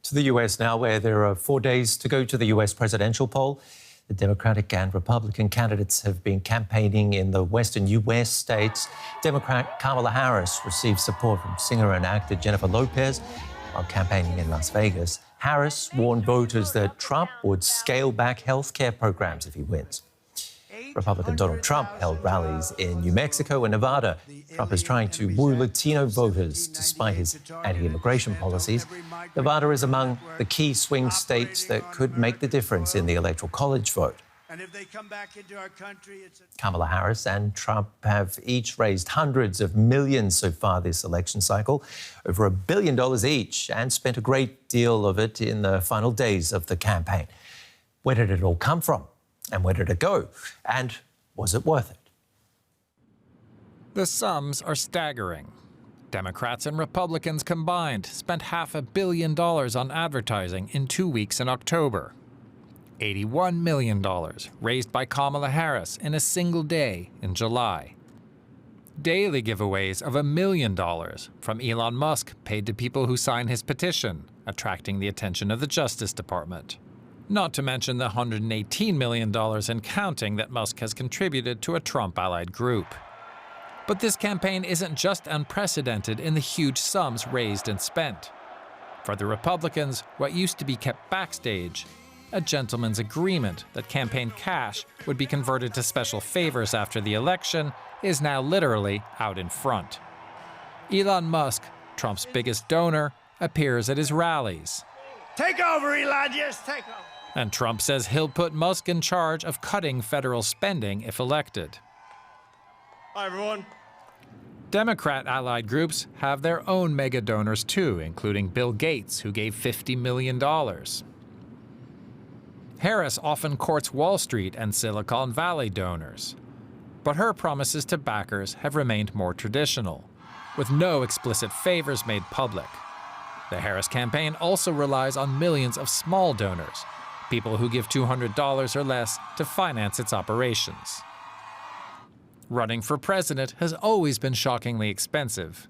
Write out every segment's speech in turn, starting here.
To the US now, where there are 4 days to go to the US presidential poll. The Democratic and Republican candidates have been campaigning in the western US states. Democrat Kamala Harris received support from singer and actor Jennifer Lopez while campaigning in Las Vegas. Harris warned voters that Trump would scale back health care programs if he wins. Republican Donald Trump held rallies in New Mexico and Nevada. Trump is trying to woo Latino voters despite his anti-immigration policies. Nevada is among the key swing states that could make the difference in the Electoral College vote. Kamala Harris and Trump have each raised hundreds of millions so far this election cycle, over $1 billion each, and spent a great deal of it in the final days of the campaign. Where did it all come from? And where did it go? And was it worth it? The sums are staggering. Democrats and Republicans combined spent $500 million on advertising in 2 weeks in October. $81 million raised by Kamala Harris in a single day in July. Daily giveaways of $1 million from Elon Musk paid to people who sign his petition, attracting the attention of the Justice Department. Not to mention the $118 million in counting that Musk has contributed to a Trump-allied group. But this campaign isn't just unprecedented in the huge sums raised and spent. For the Republicans, what used to be kept backstage, a gentleman's agreement that campaign cash would be converted to special favors after the election, is now literally out in front. Elon Musk, Trump's biggest donor, appears at his rallies. Take over, Elon, just take over. And Trump says he'll put Musk in charge of cutting federal spending if elected. Hi, everyone. Democrat allied groups have their own mega donors too, including Bill Gates, who gave $50 million. Harris often courts Wall Street and Silicon Valley donors. But her promises to backers have remained more traditional, with no explicit favors made public. The Harris campaign also relies on millions of small donors, people who give $200 or less to finance its operations. Running for president has always been shockingly expensive.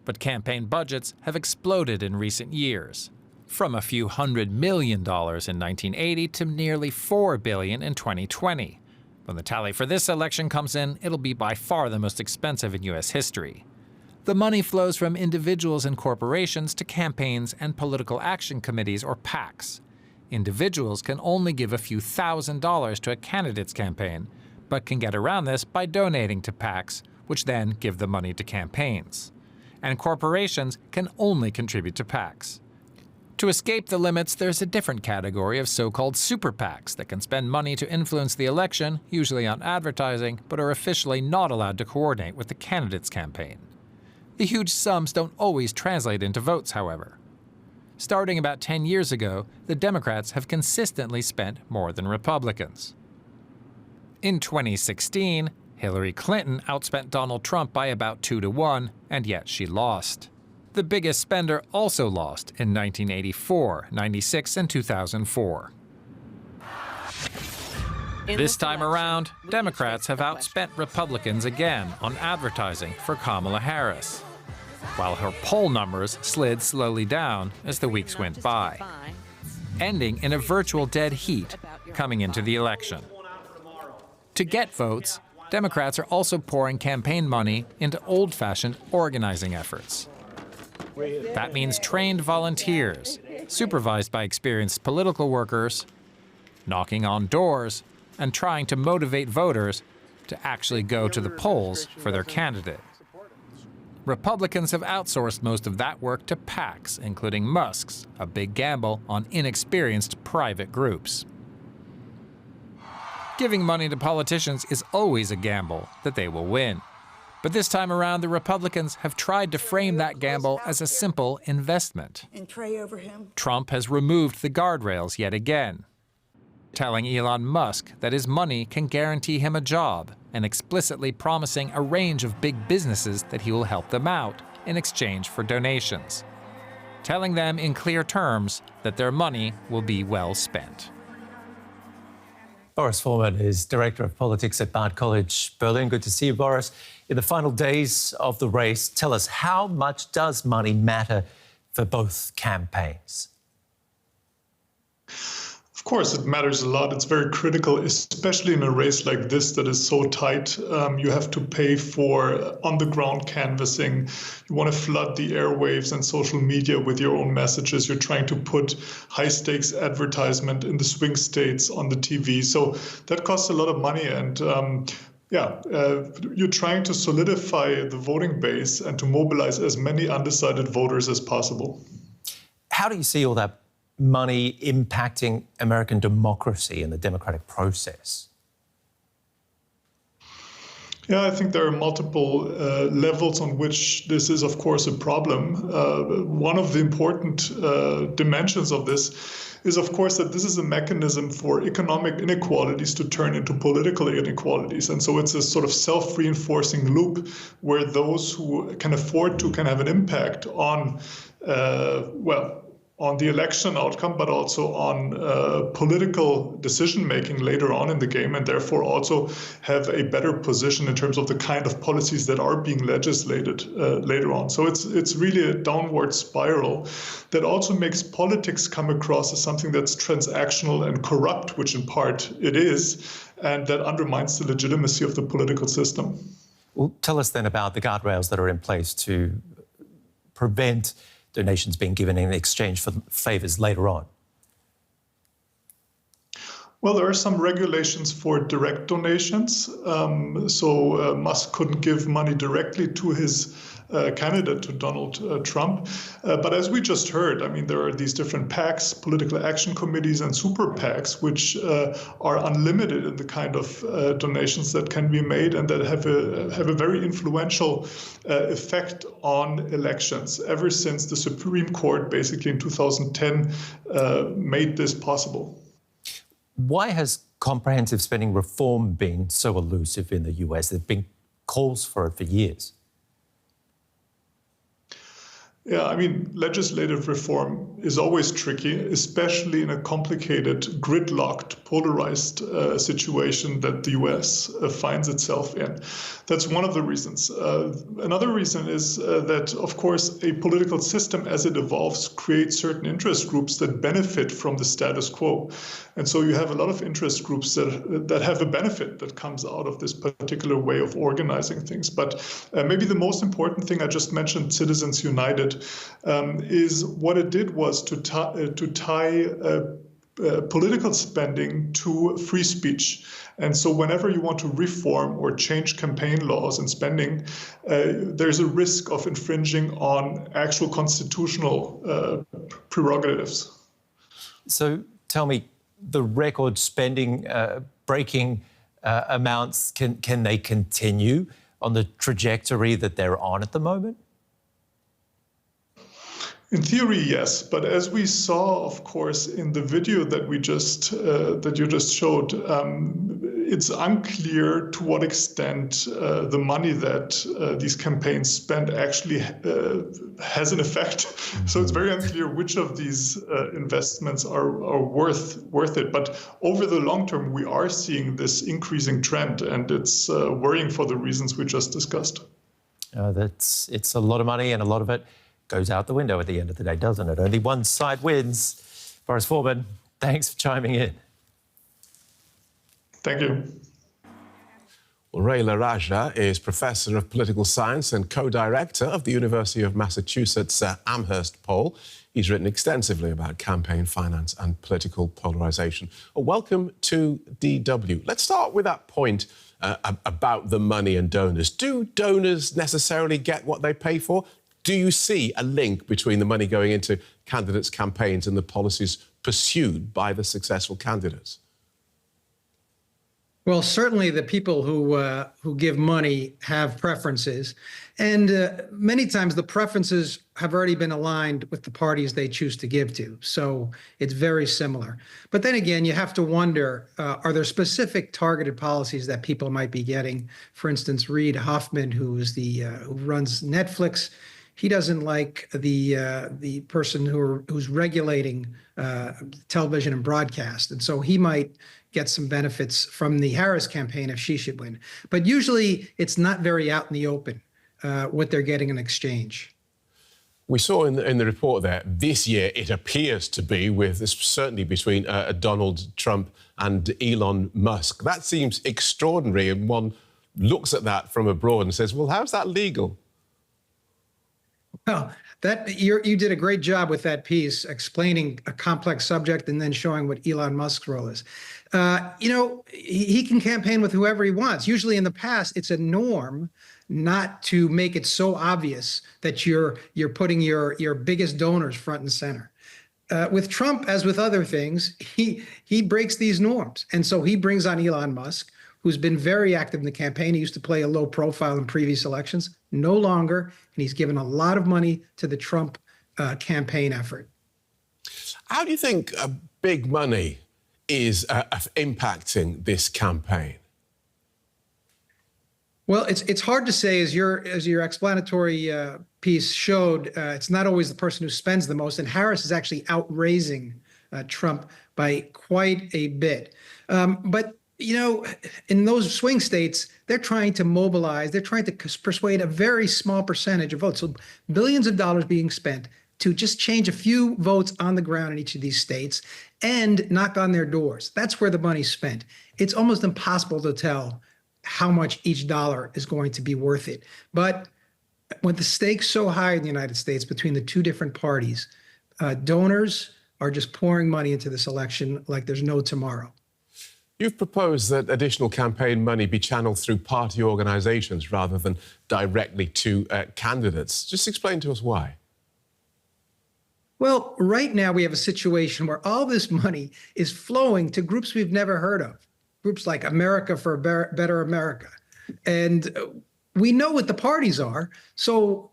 But campaign budgets have exploded in recent years, from a few $100 million in 1980 to nearly $4 billion in 2020. When the tally for this election comes in, it'll be by far the most expensive in U.S. history. The money flows from individuals and corporations to campaigns and political action committees, or PACs. Individuals can only give a few $1,000s to a candidate's campaign, but can get around this by donating to PACs, which then give the money to campaigns. And corporations can only contribute to PACs. To escape the limits, there's a different category of so-called super PACs that can spend money to influence the election, usually on advertising, but are officially not allowed to coordinate with the candidate's campaign. The huge sums don't always translate into votes, however. Starting about 10 years ago, the Democrats have consistently spent more than Republicans. In 2016, Hillary Clinton outspent Donald Trump by about 2 to 1, and yet she lost. The biggest spender also lost in 1984, 96, and 2004. This time around, Democrats have outspent Republicans again on advertising for Kamala Harris, while her poll numbers slid slowly down as the weeks went by, ending in a virtual dead heat coming into the election. To get votes, Democrats are also pouring campaign money into old-fashioned organizing efforts. That means trained volunteers, supervised by experienced political workers, knocking on doors, and trying to motivate voters to actually go to the polls for their candidate. Republicans have outsourced most of that work to PACs, including Musk's, a big gamble on inexperienced private groups. Giving money to politicians is always a gamble that they will win. But this time around, the Republicans have tried to frame that gamble as a simple investment. Trump has removed the guardrails yet again, telling Elon Musk that his money can guarantee him a job and explicitly promising a range of big businesses that he will help them out in exchange for donations, telling them in clear terms that their money will be well spent. Boris Vormann is Director of Politics at Bard College, Berlin. Good to see you, Boris. In the final days of the race, tell us, how much does money matter for both campaigns? Of course, it matters a lot. It's very critical, especially in a race like this that is so tight. You have to pay for on-the-ground canvassing. You want to flood the airwaves and social media with your own messages. You're trying to put high-stakes advertisement in the swing states on the TV. So that costs a lot of money. And you're trying to solidify the voting base and to mobilize as many undecided voters as possible. How do you see all that money impacting American democracy and the democratic process? Yeah, I think there are multiple levels on which this is, of course, a problem. One of the important dimensions of this is, of course, that this is a mechanism for economic inequalities to turn into political inequalities. And so it's a sort of self-reinforcing loop where those who can afford to can have an impact on, on the election outcome, but also on political decision-making later on in the game, and therefore also have a better position in terms of the kind of policies that are being legislated later on. So it's really a downward spiral that also makes politics come across as something that's transactional and corrupt, which in part it is, and that undermines the legitimacy of the political system. Well, tell us then about the guardrails that are in place to prevent donations being given in exchange for favours later on. Well, there are some regulations for direct donations. Musk couldn't give money directly to his candidate, to Donald Trump. But as we just heard, I mean, there are these different PACs, political action committees, and super PACs, which are unlimited in the kind of donations that can be made and that have a very influential effect on elections ever since the Supreme Court, basically in 2010, made this possible. Why has comprehensive spending reform been so elusive in the US? There have been calls for it for years. Yeah, I mean, legislative reform is always tricky, especially in a complicated, gridlocked, polarized situation that the US finds itself in. That's one of the reasons. Another reason is that, of course, a political system as it evolves creates certain interest groups that benefit from the status quo. And so you have a lot of interest groups that have a benefit that comes out of this particular way of organizing things. But maybe the most important thing I just mentioned, Citizens United, is what it did was to tie political spending to free speech. And so whenever you want to reform or change campaign laws and spending, there's a risk of infringing on actual constitutional prerogatives. So tell me, the record spending breaking amounts, can they continue on the trajectory that they're on at the moment? In theory, yes, but as we saw, of course, in the video that we just that you just showed, it's unclear to what extent the money that these campaigns spend actually has an effect. So it's very unclear which of these investments are worth it. But over the long term, we are seeing this increasing trend, and it's worrying for the reasons we just discussed. It's a lot of money, and a lot of it goes out the window at the end of the day, doesn't it? Only one side wins. Boris Vormann, thanks for chiming in. Thank you. Well, Ray LaRaja is Professor of Political Science and co-director of the University of Massachusetts Amherst poll. He's written extensively about campaign finance and political polarisation. Well, welcome to DW. Let's start with that point about the money and donors. Do donors necessarily get what they pay for? Do you see a link between the money going into candidates' campaigns and the policies pursued by the successful candidates? Well, certainly the people who give money have preferences, and many times the preferences have already been aligned with the parties they choose to give to. So it's very similar. But then again, you have to wonder, are there specific targeted policies that people might be getting? For instance, Reid Hoffman, who runs Netflix, he doesn't like the person who's regulating television and broadcast, and so he might get some benefits from the Harris campaign if she should win. But usually, it's not very out in the open what they're getting in exchange. We saw in the report there, this year it appears to be, with certainly between Donald Trump and Elon Musk. That seems extraordinary, and one looks at that from abroad and says, well, how's that legal? Well, you did a great job with that piece, explaining a complex subject and then showing what Elon Musk's role is. He can campaign with whoever he wants. Usually in the past, it's a norm not to make it so obvious that you're putting your biggest donors front and center. With Trump, as with other things, he breaks these norms. And so he brings on Elon Musk, who's been very active in the campaign. He used to play a low profile in previous elections, no longer, and he's given a lot of money to the Trump campaign effort. How do you think big money is impacting this campaign? Well, it's hard to say, as your explanatory piece showed. It's not always the person who spends the most, and Harris is actually outraising Trump by quite a bit. But in those swing states, they're trying to mobilize, they're trying to persuade a very small percentage of votes. So billions of dollars being spent to just change a few votes on the ground in each of these states and knock on their doors. That's where the money's spent. It's almost impossible to tell how much each dollar is going to be worth it. But when the stakes so high in the United States between the two different parties, donors are just pouring money into this election like there's no tomorrow. You've proposed that additional campaign money be channeled through party organisations rather than directly to candidates. Just explain to us why. Well, right now we have a situation where all this money is flowing to groups we've never heard of, groups like America for a Better America. And we know what the parties are, so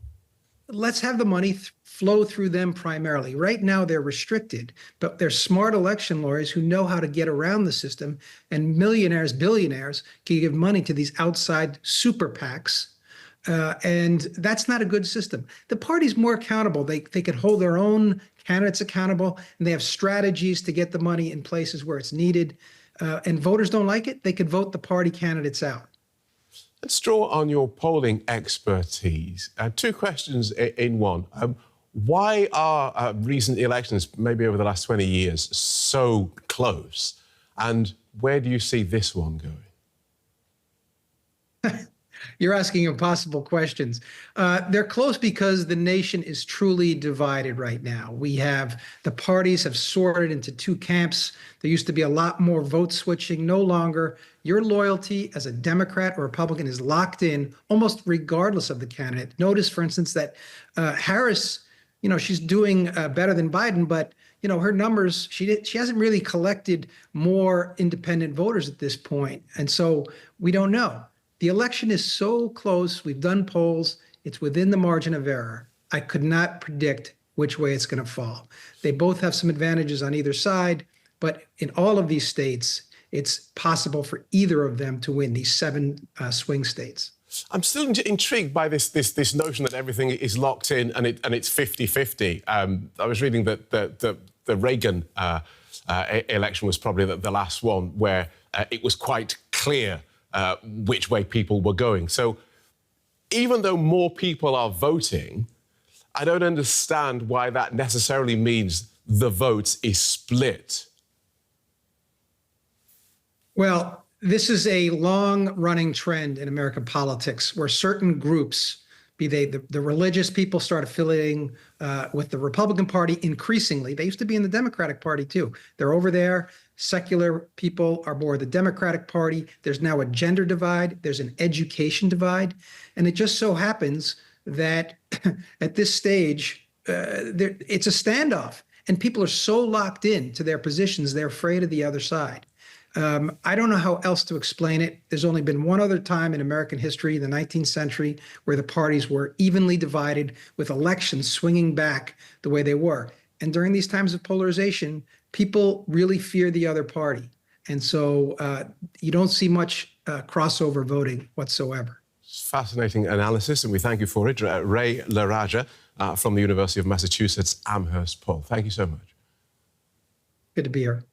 let's have the money flow through them primarily. Right now they're restricted, but they're smart election lawyers who know how to get around the system, and millionaires, billionaires can give money to these outside super PACs. And that's not a good system. The party's more accountable. They can hold their own candidates accountable, and they have strategies to get the money in places where it's needed. And voters don't like it, they could vote the party candidates out. Let's draw on your polling expertise. Two questions in one. Why are recent elections, maybe over the last 20 years, so close? And where do you see this one going? You're asking impossible questions. They're close because the nation is truly divided right now. The parties have sorted into two camps. There used to be a lot more vote switching. No longer. Your loyalty as a Democrat or Republican is locked in almost regardless of the candidate. Notice, for instance, that Harris, she's doing better than Biden, but her numbers, she hasn't really collected more independent voters at this point. And so we don't know. The election is so close. We've done polls. It's within the margin of error. I could not predict which way it's going to fall. They both have some advantages on either side, but in all of these states, it's possible for either of them to win, these 7 swing states. I'm still intrigued by this notion that everything is locked in and it's 50-50. I was reading that the Reagan election was probably the last one where it was quite clear which way people were going. So even though more people are voting, I don't understand why that necessarily means the vote is split. Well, this is a long-running trend in American politics where certain groups, be they the religious people, start affiliating with the Republican Party increasingly. They used to be in the Democratic Party, too. They're over there. Secular people are more the Democratic Party. There's now a gender divide. There's an education divide. And it just so happens that at this stage, it's a standoff. And people are so locked in to their positions, they're afraid of the other side. I don't know how else to explain it. There's only been one other time in American history, the 19th century, where the parties were evenly divided with elections swinging back the way they were. And during these times of polarization, people really fear the other party. And so you don't see much crossover voting whatsoever. Fascinating analysis, and we thank you for it. Ray LaRaja from the University of Massachusetts Amherst poll. Thank you so much. Good to be here.